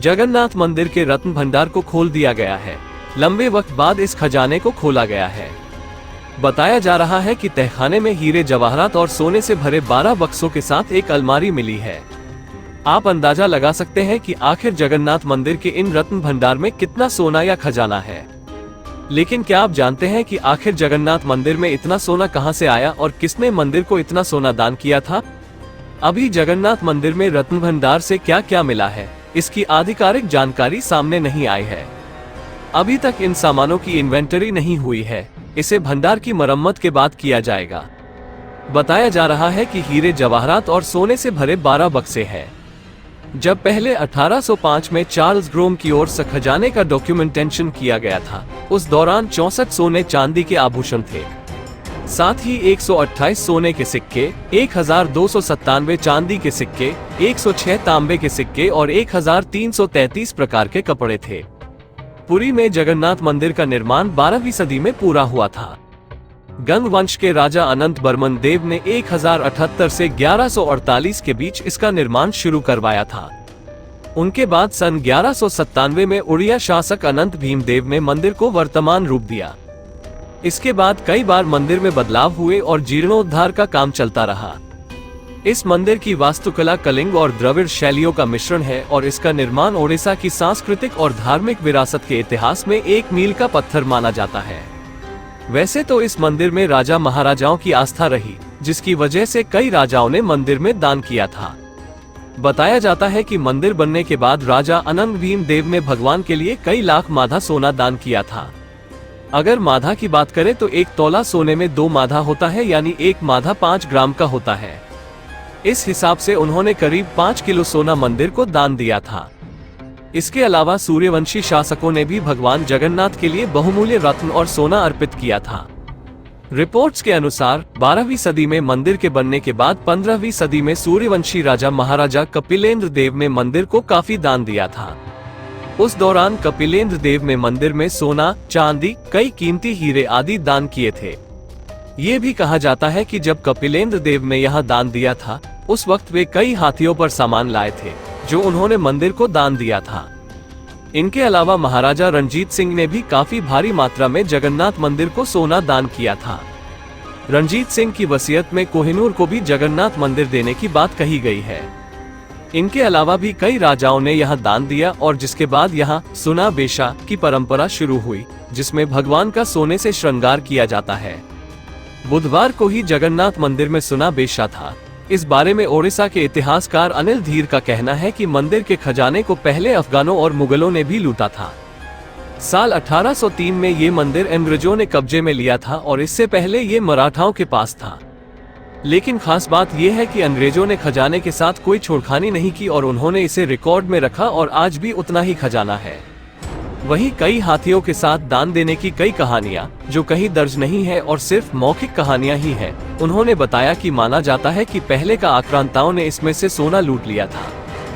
जगन्नाथ मंदिर के रत्न भंडार को खोल दिया गया है। लंबे वक्त बाद इस खजाने को खोला गया है। बताया जा रहा है कि तहखाने में हीरे जवाहरात और सोने से भरे 12 बक्सों के साथ एक अलमारी मिली है। आप अंदाजा लगा सकते हैं कि आखिर जगन्नाथ मंदिर के इन रत्न भंडार में कितना सोना या खजाना है। लेकिन क्या आप जानते हैं कि आखिर जगन्नाथ मंदिर में इतना सोना कहां से आया और किसने मंदिर को इतना सोना दान किया था? अभी जगन्नाथ मंदिर में रत्न भंडार से क्या क्या मिला है, इसकी आधिकारिक जानकारी सामने नहीं आई है। अभी तक इन सामानों की इन्वेंटरी नहीं हुई है। इसे भंडार की मरम्मत के बाद किया जाएगा। बताया जा रहा है कि हीरे जवाहरात और सोने से भरे 12 बक्से हैं। जब पहले 1805 में चार्ल्स ग्रोम की ओर से खजाने का डॉक्यूमेंटेशन किया गया था, उस दौरान 64 सोने चांदी के आभूषण थे। साथ ही 128 सोने के सिक्के, 1297 चांदी के सिक्के, 106 तांबे के सिक्के और 1333 प्रकार के कपड़े थे। पुरी में जगन्नाथ मंदिर का निर्माण 12वीं सदी में पूरा हुआ था। गंग वंश के राजा अनंत बर्मन देव ने 1078 से 1148 के बीच इसका निर्माण शुरू करवाया था। उनके बाद सन 1197 में उड़िया शासक अनंत भीमदेव ने मंदिर को वर्तमान रूप दिया। इसके बाद कई बार मंदिर में बदलाव हुए और जीर्णोद्धार का काम चलता रहा। इस मंदिर की वास्तुकला कलिंग और द्रविड़ शैलियों का मिश्रण है और इसका निर्माण ओडिशा की सांस्कृतिक और धार्मिक विरासत के इतिहास में एक मील का पत्थर माना जाता है। वैसे तो इस मंदिर में राजा महाराजाओं की आस्था रही, जिसकी वजह से कई राजाओं ने मंदिर में दान किया था। बताया जाता है कि मंदिर बनने के बाद राजा अनंत भीम देव ने भगवान के लिए कई लाख माधा सोना दान किया था। अगर माधा की बात करें तो 1 तोला सोने में 2 माधा होता है, यानी 1 माधा 5 ग्राम का होता है। इस हिसाब से उन्होंने करीब 5 किलो सोना मंदिर को दान दिया था। इसके अलावा सूर्यवंशी शासकों ने भी भगवान जगन्नाथ के लिए बहुमूल्य रत्न और सोना अर्पित किया था। रिपोर्ट्स के अनुसार 12वीं सदी में मंदिर के बनने के बाद 15वीं सदी में सूर्यवंशी राजा महाराजा कपिलेंद्र देव ने मंदिर को काफी दान दिया था। उस दौरान कपिलेंद्र देव ने मंदिर में सोना, चांदी, कई कीमती हीरे आदि दान किए थे। ये भी कहा जाता है कि जब कपिलेंद्र देव ने यहाँ दान दिया था, उस वक्त वे कई हाथियों पर सामान लाए थे, जो उन्होंने मंदिर को दान दिया था। इनके अलावा महाराजा रणजीत सिंह ने भी काफी भारी मात्रा में जगन्नाथ मंदिर को सोना दान किया था। रणजीत सिंह की वसीयत में कोहिनूर को भी जगन्नाथ मंदिर देने की बात कही गई है। इनके अलावा भी कई राजाओं ने यहाँ दान दिया और जिसके बाद यहाँ सुना बेशा की परंपरा शुरू हुई, जिसमें भगवान का सोने से श्रृंगार किया जाता है। बुधवार को ही जगन्नाथ मंदिर में सुना बेशा था। इस बारे में ओडिशा के इतिहासकार अनिल धीर का कहना है कि मंदिर के खजाने को पहले अफगानों और मुगलों ने भी लूटा था। साल 1803 में ये मंदिर अंग्रेजों ने कब्जे में लिया था और इससे पहले ये मराठाओं के पास था। लेकिन खास बात यह है कि अंग्रेजों ने खजाने के साथ कोई छेड़खानी नहीं की और उन्होंने इसे रिकॉर्ड में रखा और आज भी उतना ही खजाना है। वहीं कई हाथियों के साथ दान देने की कई कहानियां, जो कहीं दर्ज नहीं है और सिर्फ मौखिक कहानियां ही हैं। उन्होंने बताया कि माना जाता है कि पहले का आक्रांताओं ने इसमें से सोना लूट लिया था।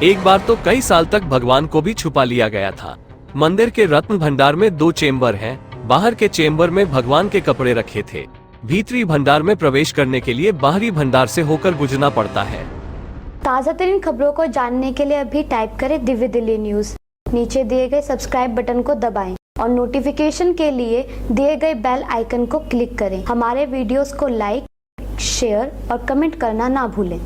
एक बार तो कई साल तक भगवान को भी छुपा लिया गया था। मंदिर के रत्न भंडार में 2 चेम्बर हैं। बाहर के चेम्बर में भगवान के कपड़े रखे थे। भीतरी भंडार में प्रवेश करने के लिए बाहरी भंडार से होकर गुजरना पड़ता है। ताज़ा तरीन खबरों को जानने के लिए अभी टाइप करें दिव्य दिल्ली न्यूज। नीचे दिए गए सब्सक्राइब बटन को दबाएं और नोटिफिकेशन के लिए दिए गए बेल आइकन को क्लिक करें। हमारे वीडियोस को लाइक, शेयर और कमेंट करना ना भूलें।